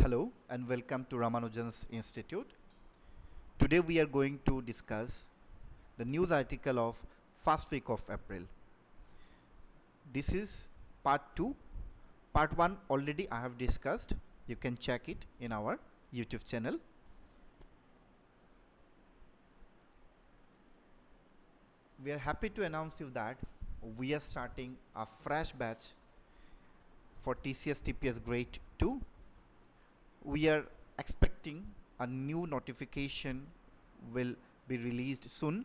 Hello and welcome to Ramanujan's Institute. Today we are going to discuss the news article of first week of April. This is part 2. Part 1 already I have discussed. You can check it in our YouTube channel. We are happy to announce you that we are starting a fresh batch for TCS TPS Grade 2. We are expecting a new notification will be released soon.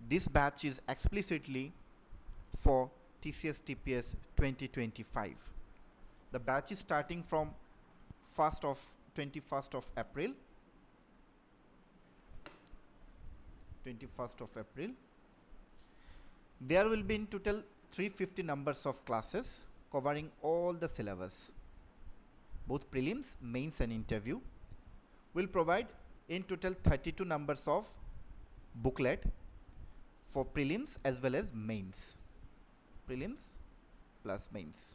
This batch is explicitly for TCS TPS 2025. The batch is starting from 21st of April. 21st of April. There will be in total 350 numbers of classes covering all the syllabus. Both prelims, mains and interview will provide in total 32 numbers of booklet for prelims as well as mains. Prelims plus mains.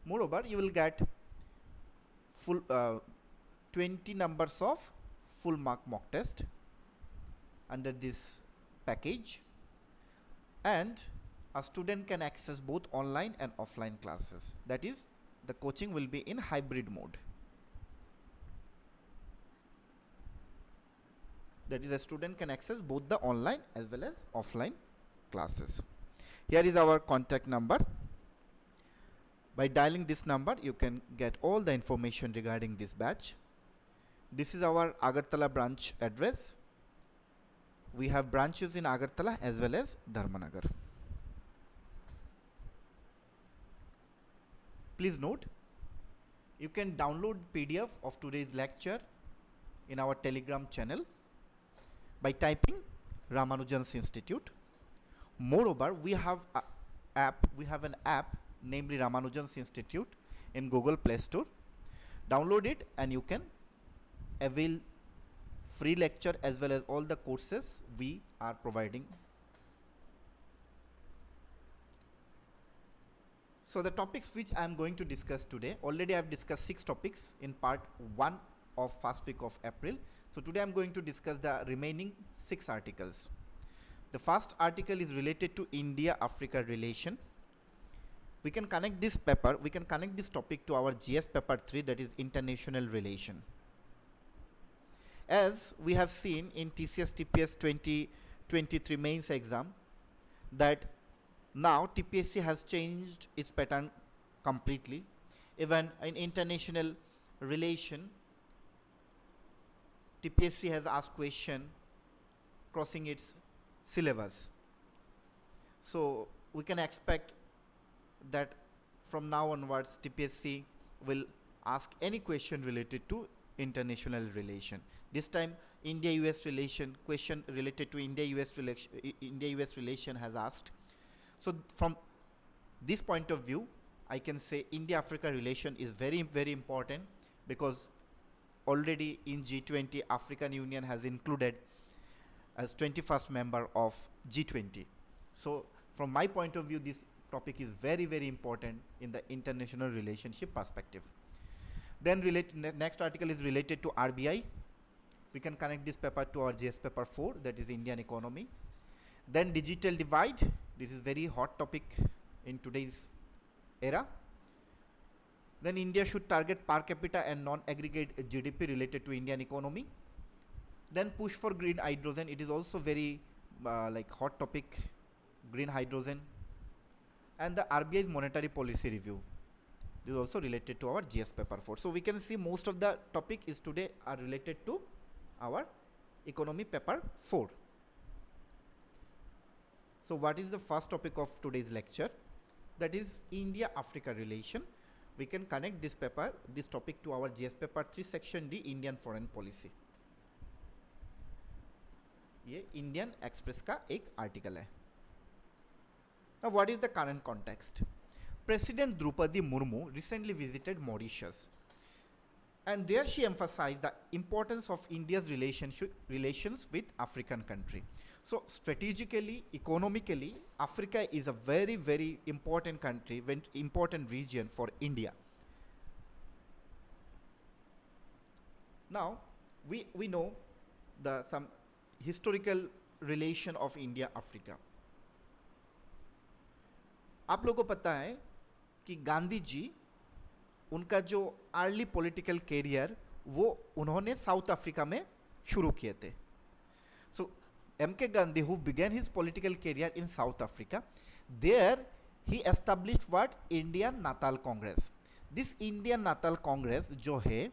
Moreover, you will get full 20 numbers of full mark mock test under this package, and a student can access both online and offline classes. That is, the coaching will be in hybrid mode. That is, a student can access both the online as well as offline classes. Here is our contact number. By dialing this number, you can get all the information regarding this batch. This is our Agartala branch address. We have branches in Agartala as well as Dharmanagar. Please note, you can download PDF of today's lecture in our Telegram channel by typing Ramanujan's Institute. Moreover, we have an app namely Ramanujan's Institute in Google Play Store. Download it and you can avail free lecture as well as all the courses we are providing. So the topics which I am going to discuss today, already I have discussed 6 topics in part 1 of first week of April. So today I am going to discuss the remaining 6 articles. The first article is related to India-Africa relation. We can connect this topic to our GS paper 3, that is international relation. As we have seen in TCS TPS 2023 mains exam that now TPSC has changed its pattern completely. Even in international relation, TPSC has asked question crossing its syllabus. So we can expect that from now onwards TPSC will ask any question related to international relation. This time India-US relation, question related to India-US relation has asked. So from this point of view, I can say India-Africa relation is very, very important, because already in G20, African Union has included as 21st member of G20. So from my point of view, this topic is very, very important in the international relationship perspective. Then next article is related to RBI. We can connect this paper to our GS paper 4, that is Indian economy. Then digital divide. This is very hot topic in today's era. Then India should target per capita and non-aggregate GDP related to Indian economy. Then push for green hydrogen. It is also very hot topic, green hydrogen. And the RBI's monetary policy review. This is also related to our GS paper 4. So we can see most of the topic is today are related to our economy paper 4. So what is the first topic of today's lecture? That is India-Africa relation. We can connect this topic to our GS paper 3 section D, Indian foreign policy. ये Indian Express का एक article है. Now what is the current context? President Draupadi Murmu recently visited Mauritius, and there she emphasized the importance of India's relations with African country. So strategically, economically, Africa is a very, very important country, very important region for India. Now we know the some historical relation of India Africa. आप लोगों को पता है कि गांधी जी, उनका जो early political career वो उन्होंने साउथ अफ्रीका में शुरू किए थे. सो M.K. Gandhi, who began his political career in South Africa, there he established what? Indian Natal Congress. This Indian Natal Congress जो है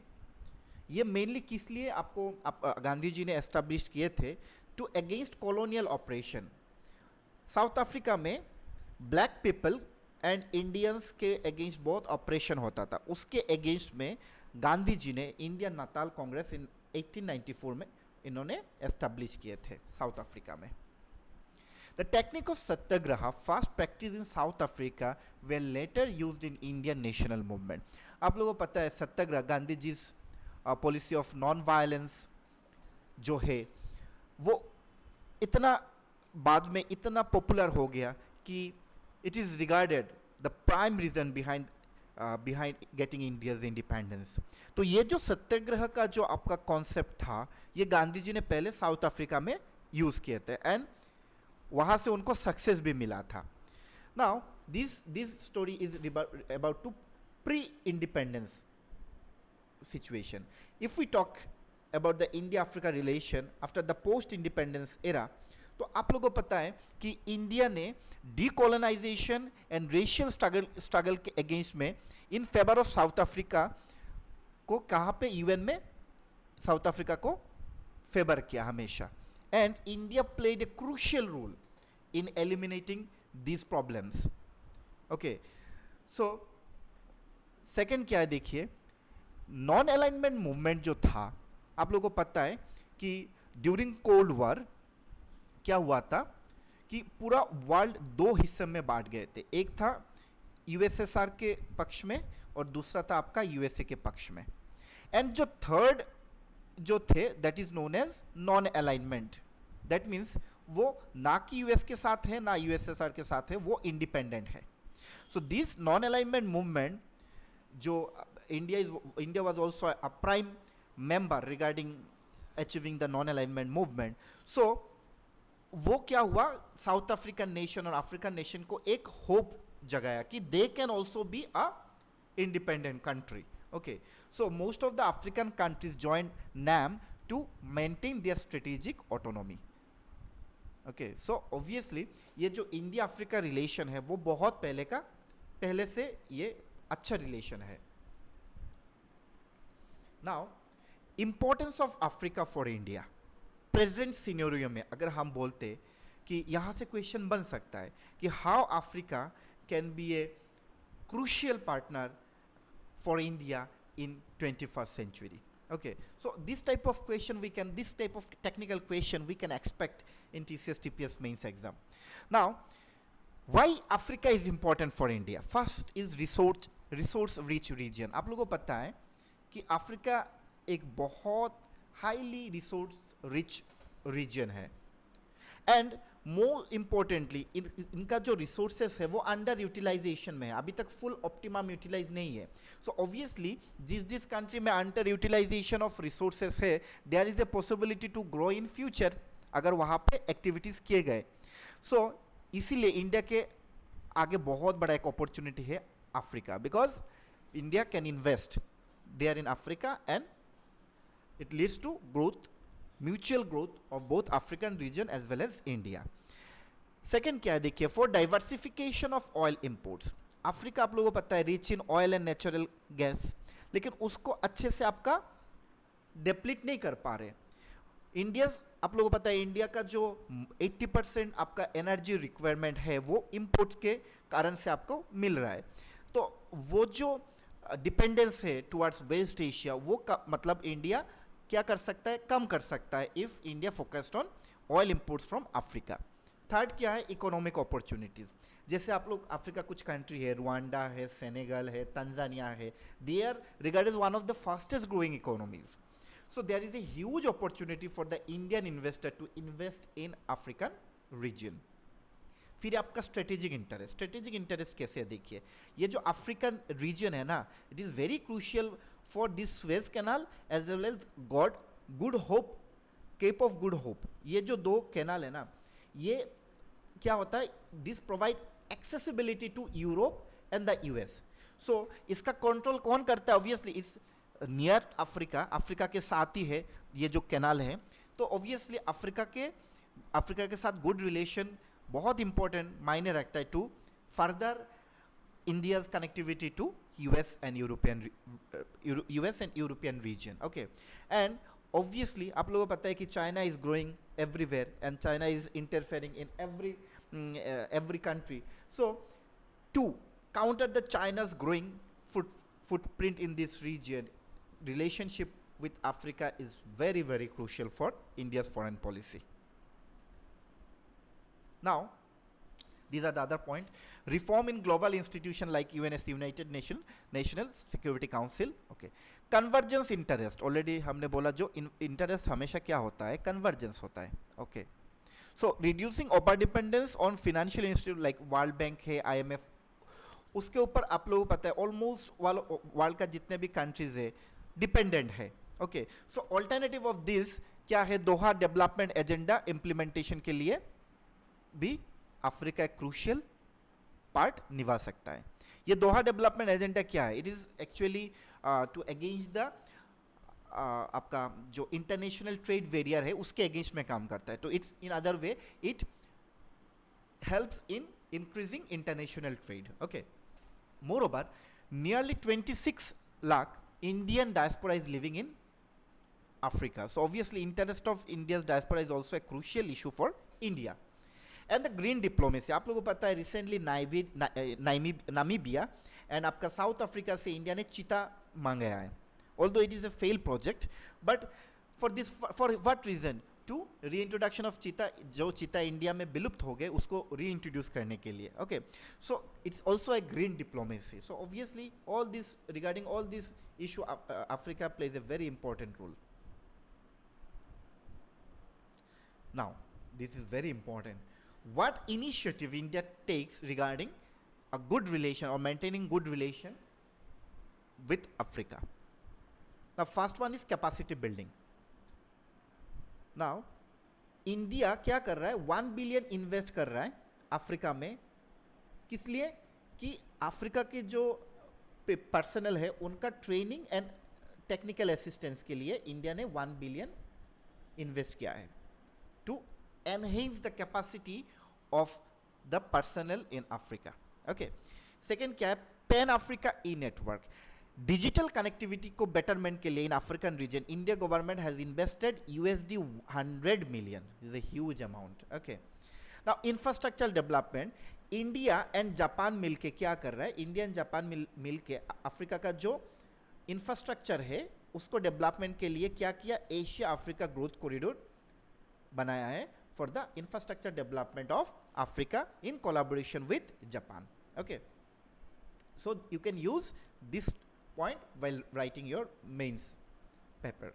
ये मेनली किस लिए आपको गांधी जी ने एस्टेब्लिश किए थे? To against colonial operation. South Africa में ब्लैक पीपल एंड इंडियंस के अगेंस्ट बहुत ऑपरेशन होता था. उसके अगेंस्ट में गांधी जी ने इंडियन नाताल कांग्रेस इन 1894 में इन्होंने एस्टेब्लिश किए थे साउथ अफ्रीका में. The technique of satyagraha fast practice in South Africa were later used in Indian national movement. आप लोगों को पता है satyagraha, Gandhi ji policy of non violence जो है वो इतना बाद में इतना पॉपुलर हो गया कि it is regarded the prime reason behind getting India's independence. तो ये जो सत्याग्रह का जो आपका कॉन्सेप्ट था ये गांधी जी ने पहले साउथ अफ्रीका में यूज़ किए थे एंड वहाँ से उनको सक्सेस भी मिला था. Now this story is about to pre independence situation. If we talk about the India-Africa relation after the post-independence era, तो आप लोगों को पता है कि इंडिया ने डीकोलोनाइजेशन एंड रेशियल स्ट्रगल के अगेंस्ट में in favour of south Africa को कहाँ पे यूएन में साउथ अफ्रीका को फेवर किया हमेशा. And India played a crucial role in eliminating these problems. Okay, so second क्या है देखिए, नॉन अलाइनमेंट मूवमेंट जो था, आप लोगों को पता है कि ड्यूरिंग कोल्ड वॉर क्या हुआ था कि पूरा वर्ल्ड दो हिस्से में बांट गए थे. एक था यूएसएसआर के पक्ष में और दूसरा था आपका यूएसए के पक्ष में. एंड जो थर्ड जो थे that is known as non alignment. That means वो ना कि यूएस के साथ है ना यूएसएसआर के साथ है, वो इंडिपेंडेंट है. So this non alignment movement जो India was also a prime member regarding achieving the non-alignment movement. So वो क्या हुआ, साउथ अफ्रीकन नेशन और अफ्रीकन नेशन को एक होप जगाया कि they can also be a independent country. Okay, so most of the African countries join NAM to maintain their strategic autonomy. Okay, so obviously ये जो इंडिया अफ्रीका रिलेशन है वो बहुत पहले से ये अच्छा रिलेशन है. Now importance of Africa for India. Present scenario में अगर हम बोलते कि यहाँ से क्वेश्चन बन सकता है कि how Africa can be a crucial partner for India in 21st century. Okay, so this type of technical question we can expect in TCS TPS mains exam. Now, why Africa is important for India? First is resource rich region. आप लोगों को पता है कि Africa एक बहुत highly resource rich region है and more importantly इनका जो रिसोर्सेस है वो अंडर यूटिलाइजेशन में है, अभी तक फुल ऑप्टिमम यूटिलाइज नहीं है. सो ऑब्वियसली जिस कंट्री में अंडर यूटिलाइजेशन ऑफ रिसोर्सेस है there is a possibility to grow in future अगर वहाँ पे एक्टिविटीज़ किए गए. सो इसीलिए इंडिया के आगे बहुत बड़ा एक अपॉर्चुनिटी है Africa, because India can invest there in Africa and it leads to mutual growth of both African region as well as India. Second क्या है देखिए, for diversification of oil imports. Africa आप लोगों को पता है rich in oil and natural gas, लेकिन उसको अच्छे से आपका डेप्लीट नहीं कर पा रहे. आप लोगों को पता है इंडिया का जो 80% आपका एनर्जी रिक्वायरमेंट है वो इम्पोर्ट के कारण से आपको मिल रहा है. तो वो जो डिपेंडेंस है टुवर्ड्स वेस्ट एशिया वो मतलब इंडिया क्या कर सकता है, कम कर सकता है if India focused on oil imports from Africa. Third क्या है, इकोनॉमिक अपॉर्चुनिटीज़. जैसे आप लोग अफ्रीका कुछ कंट्री है, रुवांडा है, सेनेगल है, तंजानिया है, they are regarded one of the fastest growing economies. So there is a huge opportunity for the Indian investor to invest in African region. फिर आपका स्ट्रेटेजिक इंटरेस्ट कैसे है देखिए, ये जो अफ्रीकन रीजन है ना, it is very crucial for this Suez Canal as well as Good Hope, Cape of Good Hope. ये जो दो कैनाल है ना, ये क्या होता है, this provide accessibility to Europe and the US. So इसका कंट्रोल कौन करता है? ऑब्वियसली इस नियर अफ्रीका के साथ ही है ये जो कैनाल है. तो ऑब्वियसली अफ्रीका के साथ गुड रिलेशन बहुत इंपॉर्टेंट मायने रखता है to further India's connectivity to US and European region. Okay, and obviously आप लोगों को पता है कि China is growing everywhere and China is interfering in every country. So to counter the China's growing footprint in this region, relationship with Africa is very, very crucial for India's foreign policy. Now, these are the other point. Reform in global institution like UNS, United National Security Council. Okay. Convergence interest. Already हमने बोला जो interest हमेशा क्या होता है? Convergence होता है. Okay. So reducing over dependence on financial institute like World Bank है, IMF, उसके ऊपर आप लोगों को पता है ऑलमोस्ट वर्ल्ड का जितने भी कंट्रीज है डिपेंडेंट है. Okay, so alternative of this क्या है? दोहा डेवलपमेंट एजेंडा इम्प्लीमेंटेशन के लिए भी अफ्रीका एक क्रूशियल पार्ट निभा सकता है. ये दोहा डेवलपमेंट एजेंडा क्या है? It is actually to against the आपका जो इंटरनेशनल ट्रेड वेरियर है उसके अगेंस्ट में काम करता है. तो it's in other way it helps in increasing international trade. Okay, moreover nearly 26 lakh Indian diaspora is living in Africa. So obviously interest of India's diaspora is also a crucial issue for India. And the green diplomacy, आप लोगों को पता है recently Namibia and आपका South Africa से India ने चीता मांगा है. Although it is a fail project, but for what reason? To re introduction of चीता. जो चीता इंडिया में विलुप्त हो गए उसको री इंट्रोड्यूस करने के लिए. Okay, so it's also a green diplomacy. So obviously all this regarding all this issue Africa plays a very important role. Now this is very important. What initiative India takes regarding a good relation or maintaining good relation with Africa? Now, first one is capacity building. Now, India क्या कर रहा है? 1 billion invest कर रहा है Africa में. किस लिए? कि अफ्रीका के जो पर्सनल है उनका ट्रेनिंग एंड टेक्निकल असिस्टेंस के लिए इंडिया ने 1 बिलियन इन्वेस्ट किया है to enhance the capacity of the personnel in Africa. Okay. Second क्या है? Pan Africa e-network. Digital connectivity को बेटरमेंट के लिए in African region India government has invested USD 100 million. Is a huge amount. Okay. Now infrastructure development, India and Japan मिलके क्या कर रहा है? इंडिया एंड जापान मिलके अफ्रीका का जो इंफ्रास्ट्रक्चर है उसको डेवलपमेंट के लिए क्या किया? एशिया अफ्रीका ग्रोथ कॉरिडोर बनाया है for the infrastructure development of Africa in collaboration with Japan. Okay, so you can use this point while writing your mains paper.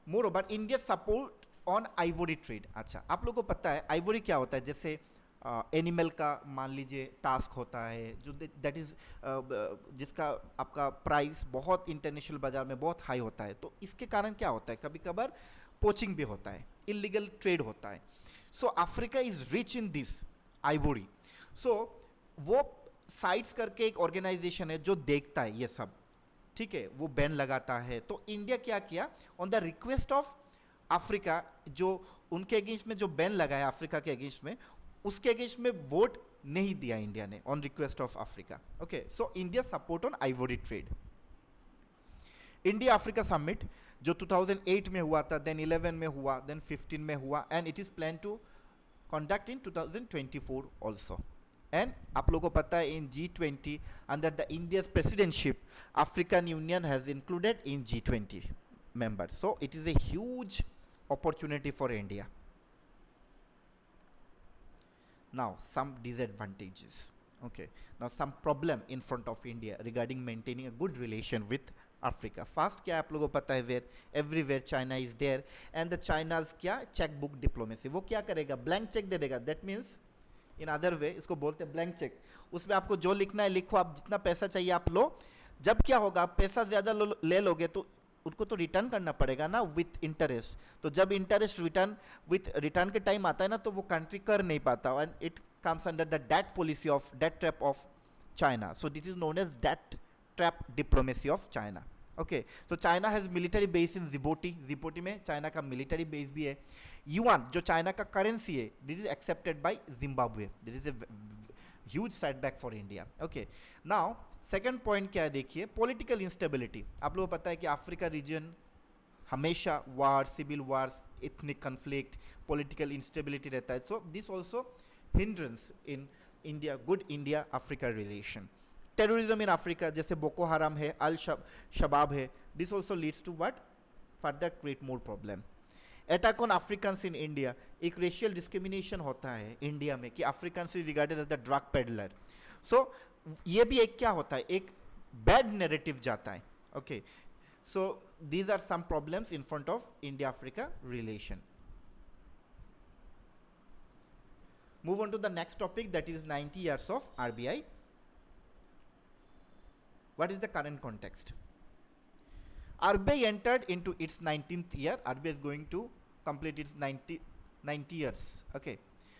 Moreover, India support on ivory trade. अच्छा, आप लोगों को पता है ivory क्या होता है? जैसे एनिमल का मान लीजिए टास्क होता है जो दैट इज़ जिसका आपका प्राइस बहुत इंटरनेशनल बाजार में बहुत हाई होता है. तो इसके कारण क्या होता है? कभी कभार पोचिंग भी होता है, इलीगल ट्रेड होता है. So Africa is rich in this ivory. So वो साइट्स करके एक ऑर्गेनाइजेशन है जो देखता है ये सब, ठीक है, वो बैन लगाता है. तो इंडिया क्या किया? On the request of Africa, जो उनके अगेंस्ट में जो बैन लगाया अफ्रीका के अगेंस्ट में, उसके अगेंस्ट में वोट नहीं दिया इंडिया ने on request of Africa. Okay, so India support on ivory trade. India Africa summit जो 2008 में हुआ था, देन 11 में हुआ, देन 15 में हुआ, and it is plan to conduct in 2024 also. And आप लोगों को पता है in G20 under the India's presidentship African Union has included in G20 members. So it is a huge opportunity for India. Now some disadvantages. Okay, now some problem in front of India regarding maintaining a good relation with Africa. Fast क्या है आप लोगों को पता है, where everywhere China is there and the China's क्या cheque book diplomacy, वो क्या करेगा ब्लैंक चेक दे देगा, that means in other way इसको बोलते हैं ब्लैंक चेक, उसमें आपको जो लिखना है लिखो, आप जितना पैसा चाहिए आप लो, जब क्या होगा आप पैसा ज़्यादा ले लोगे तो उनको तो रिटर्न करना पड़ेगा ना विथ इंटरेस्ट, तो जब इंटरेस्ट रिटर्न विथ रिटर्न के टाइम आता है ना तो वो कंट्री कर नहीं पाता and it comes under the debt policy of debt trap of China, so this is known as debt trap diplomacy of China. Okay, तो China has military base in Djibouti, Djibouti में China का military base भी है। Yuan जो China का currency है, this is accepted by Zimbabwe, this is a huge setback for India. Okay, now second point क्या है देखिए, पॉलिटिकल इंस्टेबिलिटी। आप लोगों को पता है कि अफ्रीका रीजन हमेशा war, civil wars, ethnic conflict, political instability रहता है, so this also hindrance in India, good India Africa relation. Terrorism in Africa जैसे बोको हराम है, अल शबाब है, this also leads to what further create more problem. Attack on Africans in India, एक racial discrimination होता है India में कि Africans is regarded as the drug peddler, so ये भी एक क्या होता है, एक बैड नैरेटिव जाता है। Okay, so these are some problems in front of India Africa relation. Move on to the next topic, that is 90 years of RBI. What is the current context? RBI entered into its 19th year. RBI is going to complete its 90 years. Okay.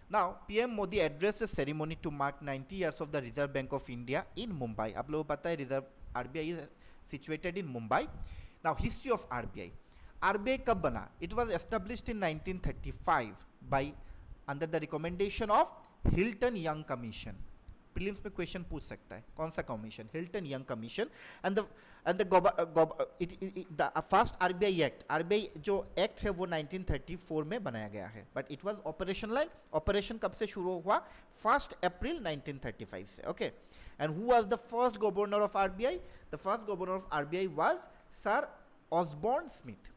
Now, PM Modi addressed a ceremony to mark 90 years of the Reserve Bank of India in Mumbai. आप लोगों को पता है Reserve RBI is situated in Mumbai. Now, history of RBI. RBI कब बना? It was established in 1935 by under the recommendation of Hilton Young Commission. Prelims में question पूछ सकता है, कौन सा commission? Hilton Young Commission. And the first RBI act, RBI जो act है वो 1934 में बनाया गया है, but it was operational. Operation कब से शुरू हुआ? 1 अप्रैल 1935 से। Okay, and who was the first governor of RBI? The first governor of RBI was sir Osborne Smith.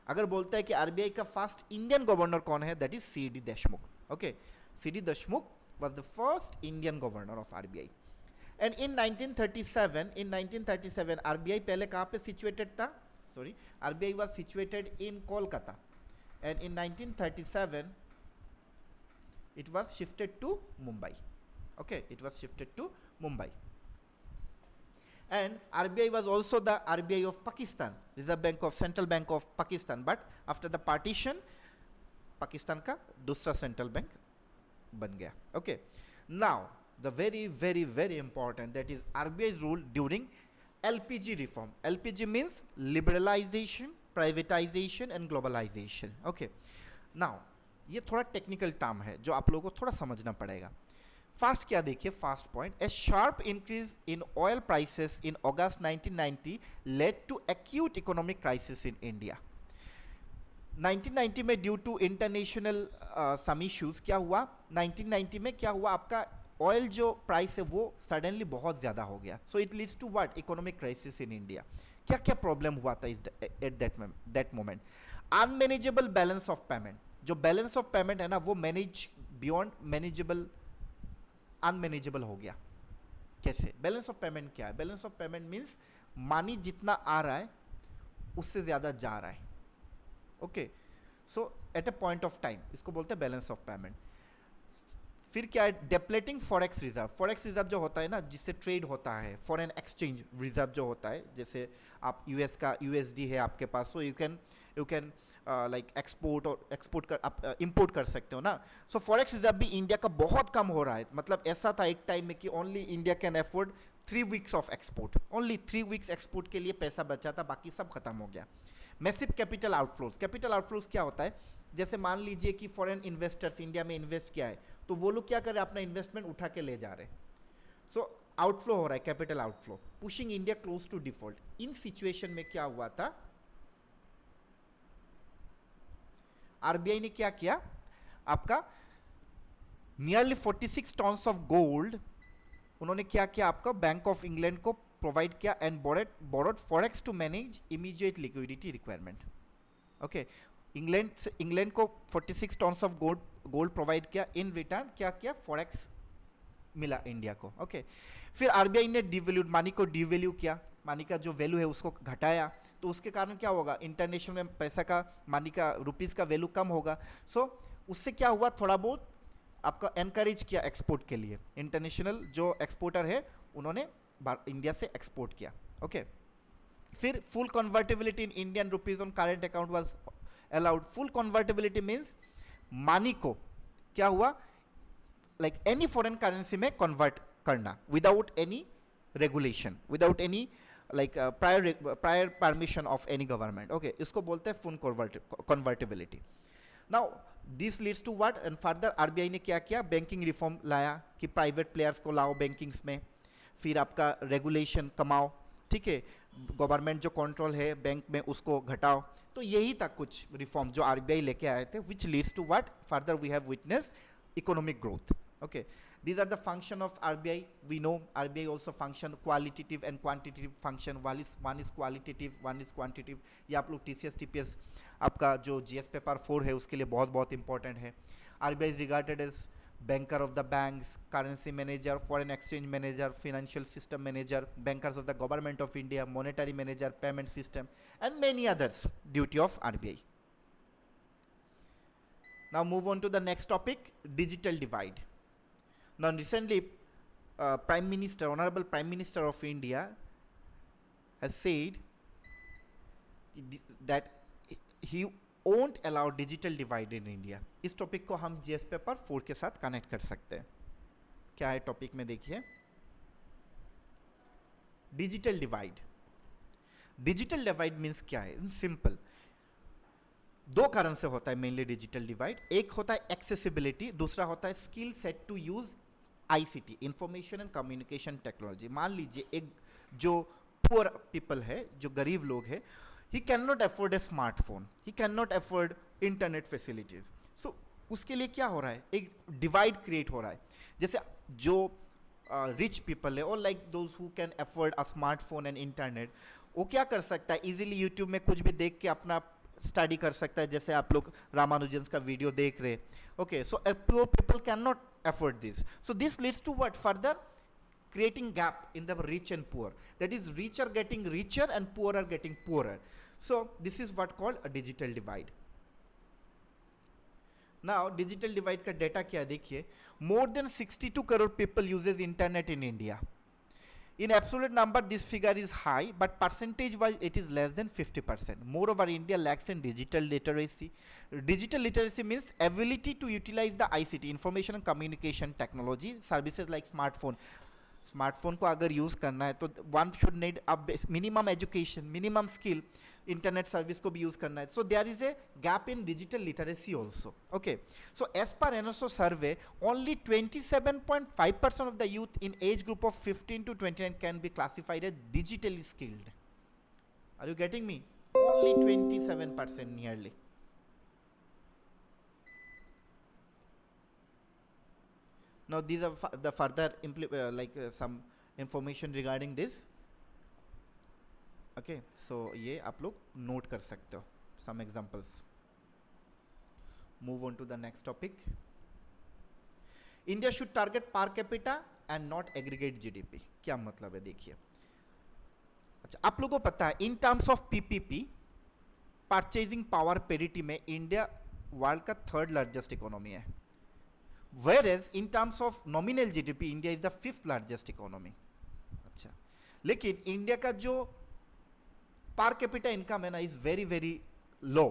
अगर बोलता है कि आरबीआई का फर्स्ट इंडियन गवर्नर कौन है, that is CD. Deshmukh. Okay, CD. Deshmukh was the first Indian governor of RBI. And in 1937 RBI पहले कहाँ पे सिचुएटेड था? Sorry, RBI was situated in Kolkata and in 1937 it was shifted to Mumbai. Okay, it was shifted to Mumbai. And RBI was also the RBI of Pakistan, Reserve Bank of Central Bank of Pakistan. But after the partition, Pakistan का दूसरा central bank बन गया. Okay. Now the very important, that is RBI's rule during LPG reform. LPG means liberalization, privatization and globalization. Okay. Now ये थोड़ा technical term है जो आप लोगों को थोड़ा समझना पड़ेगा. फास्ट क्या देखिए, fast point. A sharp increase in oil prices in August 1990 led to acute economic crisis in India. 1990 में due to international some issues क्या हुआ, 1990 में क्या हुआ, आपका ऑयल जो प्राइस है वो सडनली बहुत ज़्यादा हो गया. So it leads to what, economic crisis in India. क्या क्या प्रॉब्लम हुआ था at that moment. Unmanageable balance of payment. जो बैलेंस ऑफ पेमेंट है ना वो मैनेज बियॉन्ड मैनेजेबल अनमैनेजेबल हो गया. कैसे? बैलेंस ऑफ पेमेंट क्या है? Balance of payment means money जितना आ रहा है उससे ज़्यादा जा रहा है. Okay, so at a point of time इसको बोलते हैं बैलेंस ऑफ पेमेंट. फिर क्या है, डेप्लेटिंग फॉरेक्स रिजर्व. फॉरेक्स रिजर्व जो होता है ना जिससे ट्रेड होता है, फॉरेन एक्सचेंज रिजर्व जो होता है, जैसे आप यूएस का यूएसडी है आपके पास, so you can like export और एक्सपोर्ट कर आप इंपोर्ट कर सकते हो ना. सो फॉरेक्स रिजर्व भी इंडिया का बहुत कम हो रहा है. मतलब ऐसा था एक टाइम में कि only India can afford 3 weeks of export. Only 3 weeks export के लिए पैसा बचा था, बाकी सब खत्म हो गया. Massive capital outflows. Capital outflows क्या होता है, जैसे मान लीजिए कि फॉरेन इन्वेस्टर्स इंडिया में इन्वेस्ट किया है तो वो लोग क्या कर रहे हैं, अपना इन्वेस्टमेंट उठा के ले जा रहे हैं. सो आउटफ्लो हो रहा है, capital outflow, pushing India close to default. इन सिचुएशन में क्या हुआ था, आरबीआई ने क्या किया, आपका नियरली 46 टन्स ऑफ गोल्ड उन्होंने क्या किया, आपका बैंक ऑफ इंग्लैंड को प्रोवाइड किया and borrowed forex to manage immediate liquidity requirement. Okay, England को 46 टन्स ऑफ गोल्ड प्रोवाइड किया, इन रिटर्न क्या किया, फॉरेक्स मिला इंडिया को. ओके, फिर आरबीआई ने डिवैल्यूड मनी को डिवैल्यू किया. मनी का जो वैल्यू है उसको घटाया, तो उसके कारण क्या होगा, इंटरनेशनल में पैसा का, मनी का, रुपीज़ का वैल्यू कम होगा। सो उससे क्या हुआ, थोड़ा बहुत आपका एनकरेज किया एक्सपोर्ट के लिए, इंटरनेशनल जो एक्सपोर्टर है उन्होंने इंडिया से एक्सपोर्ट किया। ओके, फिर full convertibility in Indian rupees on current account was allowed. Full convertibility means money को क्या हुआ, लाइक एनी फॉरेन करेंसी में कन्वर्ट करना without any regulation, without any like prior permission of any government. Okay, इसको बोलते हैं full convertibility. Now this leads to what, and further RBI ने क्या किया, बैंकिंग रिफॉर्म लाया कि प्राइवेट प्लेयर्स को लाओ बैंकिंग्स में, फिर आपका रेगुलेशन कमाओ, ठीक है, गवर्नमेंट जो कंट्रोल है बैंक में उसको घटाओ। तो यही था कुछ रिफॉर्म जो आरबीआई लेके आए थे, which leads to what, further we have witnessed economic growth. Okay, these are the function of RBI. We know RBI also function qualitative and quantitative function. One is qualitative, one is quantitative. ये आप लोग TCS TPS आपका जो GS paper 4 है उसके लिए बहुत बहुत इंपॉर्टेंट है। RBI is regarded as banker of the banks, currency manager, foreign exchange manager, financial system manager, bankers of the government of India, monetary manager, payment system, and many others. Duty of RBI. Now move on to the next topic, digital divide. Now recently Prime Minister, Honorable Prime Minister of India has said that he won't allow digital divide in India. इस topic को हम GS paper 4 के साथ connect कर सकते हैं। क्या है टॉपिक में देखिए, digital divide. Digital divide means क्या है, सिंपल, दो कारण से होता है मेनली डिजिटल डिवाइड। एक होता है एक्सेसिबिलिटी, दूसरा होता है skill set to use ICT, information and communication technology. मान लीजिए एक जो पुअर पीपल है, जो गरीब लोग हैं, he can not afford a smartphone, he can not afford internet facilities. So उसके लिए क्या हो रहा है, एक डिवाइड क्रिएट हो रहा है। जैसे जो रिच पीपल है, और like those who can afford a smartphone and internet, वो क्या कर सकता है, इजीली यूट्यूब में कुछ भी देख के अपना स्टडी कर सकता है। जैसे आप लोग रामानुजन का वीडियो देख रहे, okay, so poor people can not afford this. So this leads to what, further creating gap in the rich and poor, that is rich are getting richer and poor are getting poorer. So this is what called a digital divide. Now digital divide का data क्या देखिए, more than 62 crore people uses internet in India. In absolute number this figure is high, but percentage wise it is less than 50%. Moreover, India lacks in digital literacy. Digital literacy means ability to utilize the ICT, information and communication technology services like smartphone. Smartphone को अगर use करना है तो one should need अब minimum education, minimum skill, internet service को भी use करना है। So there is a gap in digital literacy also. Okay, so as per NSO survey only 27.5% of the youth in age group of 15 to 29 can be classified as digitally skilled. Are you getting me? Only 27% nearly. Now these are the further some information regarding this. Okay, so ये आप लोग note कर सकते हो some examples. Move on to the next topic. India should target per capita and not aggregate GDP. क्या मतलब है देखिए। अच्छा, आप लोगों को पता है in terms of PPP, purchasing power parity में इंडिया वर्ल्ड का 3rd largest economy है। Whereas in terms of nominal GDP, India is the 5th largest economy. अच्छा, लेकिन इंडिया का जो पर कैपिटा इनकम है ना is very very low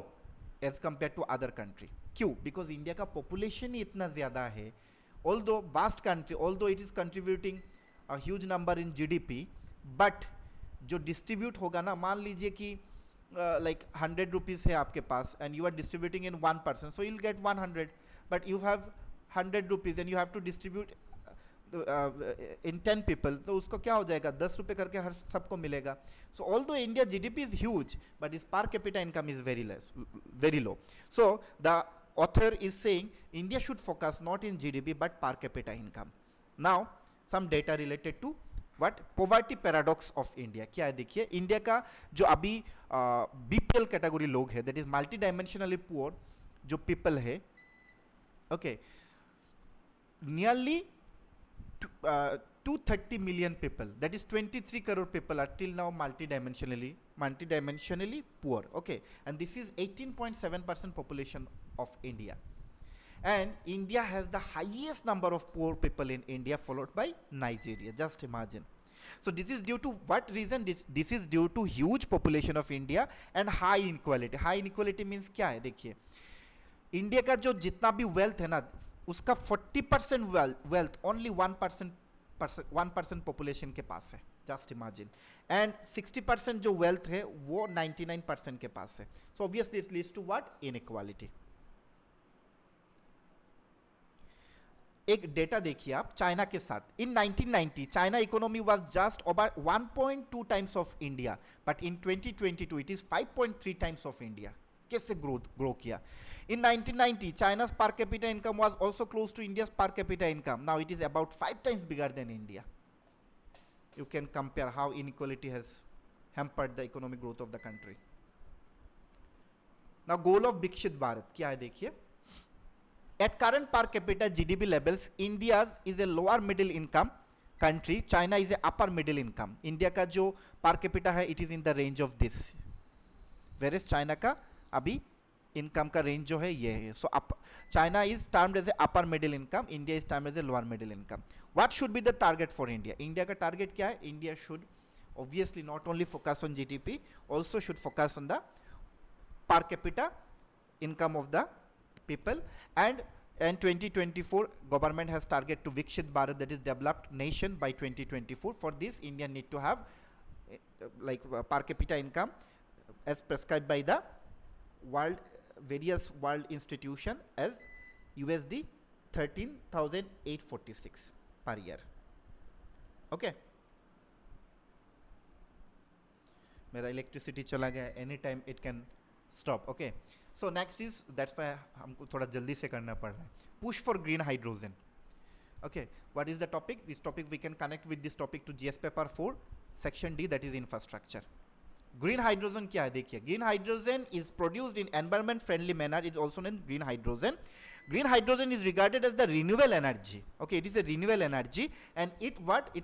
as compare to other country. क्यों? बिकॉज इंडिया का पॉपुलेशन ही इतना ज़्यादा है, although vast country, although it is contributing a huge number in GDP, but जो डिस्ट्रीब्यूट होगा ना, मान लीजिए कि लाइक 100 रुपीज़ है आपके पास and you are distributing in 1%, so you will get 100, but you have 100 rupees and you have to distribute in 10 people, तो उसको क्या हो जाएगा, 10 रुपये करके हर सबको मिलेगा। So although India GDP is huge but is per capita income is very low. So the author is saying India should focus not in GDP but per capita income. Now some data related to what poverty paradox of India क्या है देखिए। India का जो अभी BPL category लोग है, that is multi dimensionally poor जो people है, okay, nearly 230 million people, that is 23 crore people are till now multidimensionally poor. Okay, and this is 18.7% population of India. And India has the highest number of poor people in India, followed by Nigeria. Just imagine. So this is due to what reason? This is due to huge population of India and high inequality. High inequality means क्या है? देखिए, India का जो जितना भी wealth है ना, उसका 40% वेल्थ ओनली 1% पॉपुलेशन के पास है. Just imagine. एंड 60% जो वेल्थ है वो 99% के पास है. So obviously it leads to what? Inequality. एक डेटा देखिए आप चाइना के साथ. In 1990 China economy was just about 1.2 times of India, but in 2022 it is 5.3 times of India. कैसे ग्रो किया? In 1990 चाइना's per capita income was also close to India's per capita income. Now it is about 5 times bigger than India. You can compare how inequality has hampered the economic growth of the country. Now goal of Viksit Bharat क्या है देखिए. At current per capita GDP levels, India is a lower middle income country. China is a upper middle income. India का जो per capita है, it is in the range of this. Whereas China का अभी income का range जो है ये है. So China is termed as a upper middle income, India is termed as a lower middle income. What should be the target for India? India का target क्या है? India should obviously not only focus on GDP, also should focus on the per capita income of the people. And 2024 government has target to Viksit Bharat, that is developed nation by 2024. For this India need to have per capita income as prescribed by the various world institution as USD 13,846 per year. Okay, मेरा electricity चला गया, any time it can stop. Okay, so next is, that's why हमको थोड़ा जल्दी से करना पड़ रहा है. Push for green hydrogen. Okay, what is the topic? This topic we can connect with this topic to GS paper 4 section D, that is infrastructure. Green hydrogen क्या है देखिए. Green hydrogen is produced in environment friendly manner, is also name green hydrogen. Green hydrogen is regarded as the renewable energy. Okay, it is a renewable energy, and it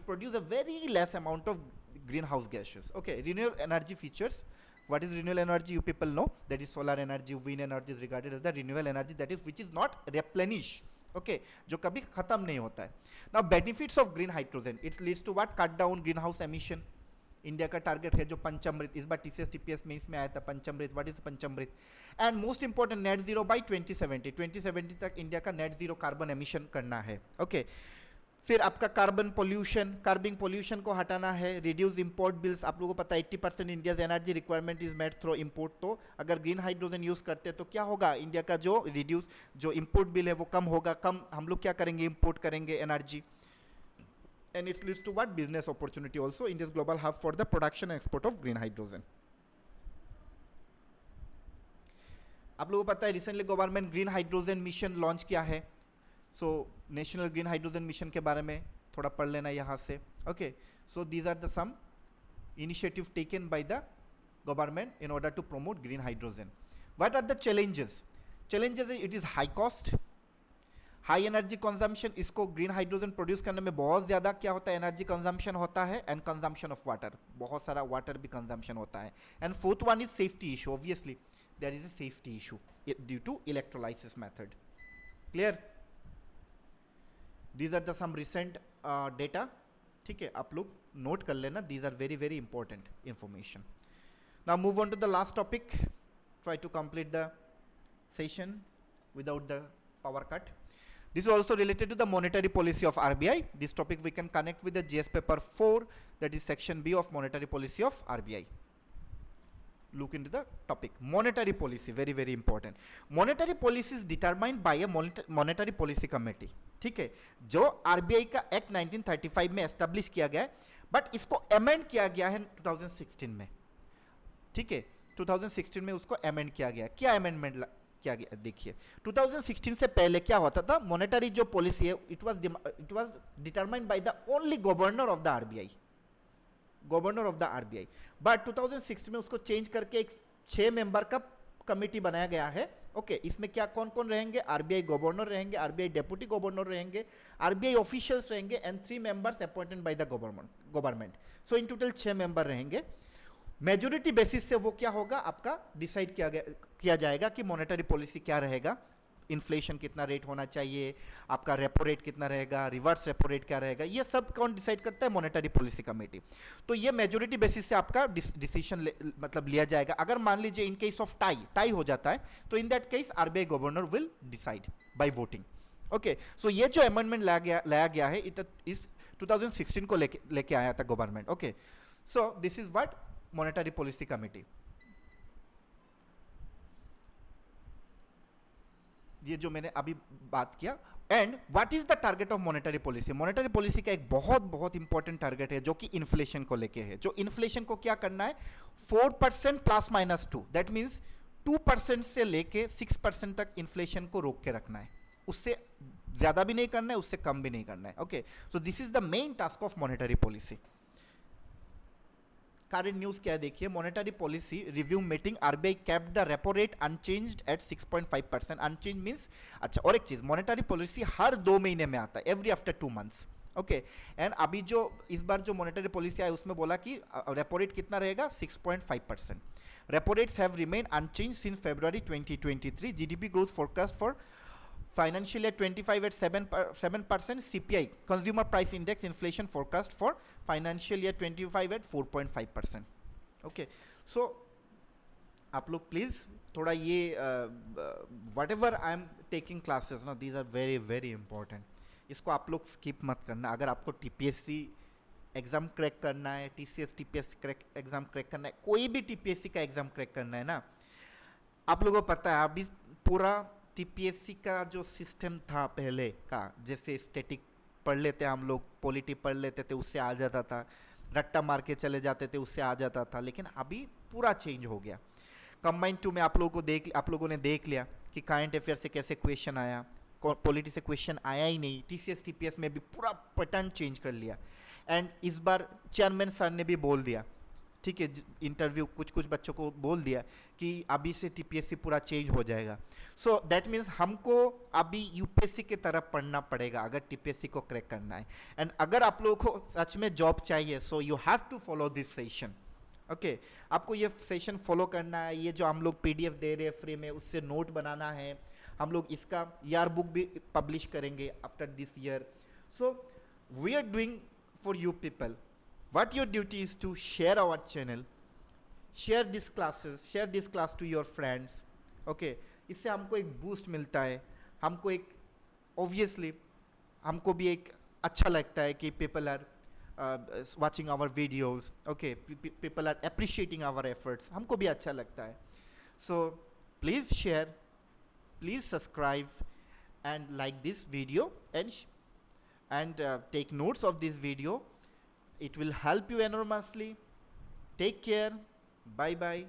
produces a very less amount of greenhouse gases. Okay, renewable energy features. What is renewable energy? You people know that is solar energy, wind energy is regarded as the renewable energy, that is which is not replenish. Okay, जो कभी खत्म नहीं होता है. Now benefits of green hydrogen, it leads to what? Cut down greenhouse emission. India का target है जो पंचमृत, इस बार टीसीएस टीपीएस में इसमें आया था Panchamrit. What is Panchamrit? And most important net zero by 2070 तक इंडिया का नेट जीरो कार्बन एमिशन करना है. ओके, फिर आपका कार्बन पोल्यूशन को हटाना है. Reduce import bills. आप लोगों को पता है 80% India's energy requirement is met through import. तो अगर ग्रीन हाइड्रोजन यूज करते हैं तो क्या होगा? इंडिया का जो इंपोर्ट बिल है वो कम होगा. कम हम लोग क्या करेंगे? इंपोर्ट करेंगे energy. And it leads to what? Business opportunity also in this global hub for the production and export of green hydrogen. आप लोगों को पता है recently government green hydrogen mission launch किया है. So national green hydrogen mission के बारे में थोड़ा पढ़ लेना यहाँ से. Okay, so these are the some initiative taken by the government in order to promote green hydrogen. What are the challenges? Challenges is it is high cost, high energy consumption. इसको green hydrogen produce करने में बहुत ज़्यादा क्या होता है? Energy consumption होता है. एंड कंजम्पशन ऑफ वाटर, बहुत सारा वाटर भी कंजम्पशन होता है. And fourth one is safety issue. Obviously there is a safety issue due to electrolysis method. Clear? These are the some recent data. ठीक है, आप लोग नोट कर लेना. These are very very important information. Now move on to the last topic. Try to complete the session without the power cut. This is also related to the monetary policy of RBI. This topic we can connect with the GS paper 4, that is section B of monetary policy of RBI. Look into the topic. Monetary policy, very very important. Monetary policy is determined by a monetary policy committee. ठीक है, जो RBI का act 1935 में establish किया गया है, but इसको amend किया गया है 2016 में. ठीक है, 2016 में उसको अमेंड किया गया. क्या अमेंडमेंट क्या गया देखिए. 2016 से पहले क्या होता था? मॉनेटरी जो पॉलिसी है it was determined by the only governor of the RBI. But 2016 में उसको चेंज करके एक 6 मेंबर का कमेटी बनाया गया है। ओके, इसमें क्या कौन कौन रहेंगे? आरबीआई गवर्नर रहेंगे, आरबीआई डेप्यूटी गवर्नर रहेंगे, आरबीआई ऑफिशियल्स रहेंगे and 3 members appointed by the government. So in total 6 member रहेंगे। मेजोरिटी बेसिस से वो क्या होगा, आपका डिसाइड किया जाएगा कि मॉनेटरी पॉलिसी क्या रहेगा, इन्फ्लेशन कितना रेट होना चाहिए, आपका रेपो रेट कितना रहेगा, रिवर्स रेपो रेट क्या रहेगा, ये सब कौन डिसाइड करता है? Monetary policy committee. तो ये मेजोरिटी बेसिस से आपका डिसीजन मतलब लिया जाएगा। अगर मान लीजिए इन केस ऑफ टाई हो जाता है, तो in that case RBI governor will decide by voting. Okay, so ये जो अमेंडमेंट लाया गया है इस 2016 को लेके आया था government. Okay, so this is what monetary policy committee. ये जो मैंने अभी बात किया। And what is the target of monetary policy? Monetary policy का एक बहुत बहुत इंपॉर्टेंट टारगेट है जो कि इन्फ्लेशन को लेके है। जो इन्फ्लेशन को क्या करना है? 4% +-2, दैट मीन्स 2% से लेके 6% तक इन्फ्लेशन को रोक के रखना है। उससे ज्यादा भी नहीं करना है, उससे कम भी नहीं करना है। Okay, so this is the main task of monetary policy. Current news क्या है देखिए, monetary policy review meeting, RBI kept the repo rate unchanged at 6.5%। Unchange means, अच्छा और एक चीज, मॉनेटरी पॉलिसी हर 2 महीने में आता है, every after 2 months. Okay, and अभी जो इस बार जो मॉनेटरी पॉलिसी आई उसमें बोला कि रेपो रेट कितना रहेगा? 6.5%। Repo rates have remain unchange since February 2023। GDP growth forecast for financial year 25 at 7%, CPI consumer price index inflation forecast for financial year 25 at 4.5%. okay, so आप लोग प्लीज थोड़ा ये whatever I am taking classes ना, these are very very important, इसको आप लोग skip मत करना। अगर आपको टीपीएससी एग्जाम क्रैक करना है, टीसीएस टीपीएससी एग्जाम क्रैक करना है, कोई भी टीपीएससी का एग्जाम क्रैक करना है ना, आप लोगों को पता है अभी पूरा टीपीएससी का जो सिस्टम था पहले का, जैसे स्टैटिक पढ़ लेते हम लोग, पॉलिटी पढ़ लेते थे उससे आ जाता था, रट्टा मार के चले जाते थे उससे आ जाता था, लेकिन अभी पूरा चेंज हो गया। कंबाइंड 2 में आप लोगों ने देख लिया कि करंट अफेयर से कैसे क्वेश्चन आया, पॉलिटी से क्वेश्चन आया ही नहीं। टीसीएस टीपीएस में भी पूरा पैटर्न चेंज कर लिया। एंड इस बार चेयरमैन सर ने भी बोल दिया, ठीक है, इंटरव्यू कुछ बच्चों को बोल दिया कि अभी से टीपीएससी पूरा चेंज हो जाएगा। सो दैट मीन्स हमको अभी यूपीएससी की तरफ पढ़ना पड़ेगा अगर टीपीएससी को क्रैक करना है। एंड अगर आप लोगों को सच में जॉब चाहिए, so you have to follow this session. Okay, आपको ये सेशन फॉलो करना है। ये जो हम लोग पीडीएफ दे रहे हैं फ्री में, उससे नोट बनाना है। हम लोग इसका ईयर बुक भी पब्लिश करेंगे after this year. So we are doing for you people. What your duty is to share our channel, share these classes, share this class to your friends. Okay, इससे हमको एक boost मिलता है, हमको एक obviously हमको भी एक अच्छा लगता है कि people are watching our videos. Okay, people are appreciating our efforts. हमको भी अच्छा लगता है. So please share, please subscribe and like this video and take notes of this video. It will help you enormously. Take care. Bye bye.